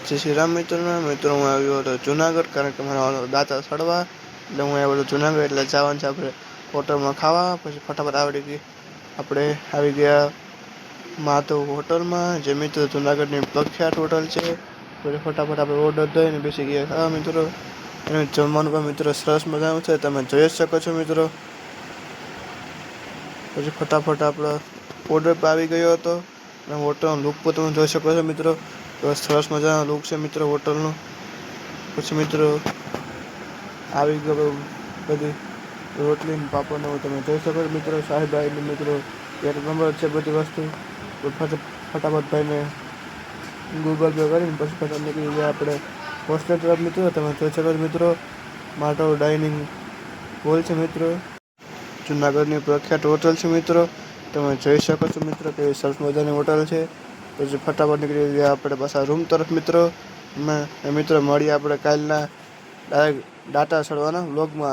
જય શ્રી રામ મિત્રો હું આવ્યો હતો જુનાગઢ, કારણ કે મારા દાંતા સડવા એટલે હું આવ્યો હતો જુનાગઢ. એટલે જવાનું છે આપણે હોટલમાં ખાવા. પછી ફટાફટ આપણે આવી ગયા માધવ હોટલમાં, જે મિત્રો જુનાગઢની પ્રખ્યાત હોટલ છે. પછી ફટાફટ આપણે ઓર્ડર દઈને બેસી ગયા ખાવા મિત્રો. અને જમવાનું પણ મિત્રો સરસ મજાનું છે, તમે જોઈ શકો છો મિત્રો. પછી ફટાફટ આપણો ઓર્ડર પર આવી ગયો હતો. અને હોટલનો લુક પણ તમે જોઈ શકો છો મિત્રો. તો સરસ મજાનો લુક છે મિત્રો હોટલનો. પછી મિત્રો આવી ગયો બધી રોટલી ને પાપડ ને તમે જોઈ શકો છો મિત્રો. સાહેબભાઈને મિત્રો એક નંબર છે બધી વસ્તુ. ફટાફટ ભાઈને ગૂગલ પે કરીને પછી ફટાફટ નીકળી ગયા આપણે હોસ્ટેલ તરફ મિત્રો. તમે જોઈ શકો છો મિત્રો, માધવ ડાઇનિંગ હોલ છે મિત્રો. જુનાગઢની પ્રખ્યાત હોટલ છે મિત્રો. તમે જોઈ શકો છો મિત્રો કે સરસ મજાની હોટલ છે. પછી ફટાફટ નીકળી ગયા આપણે પાછા રૂમ તરફ મિત્રો. મિત્રો મળીએ આપણે કાલના દાંતા સડવાના વ્લોગમાં.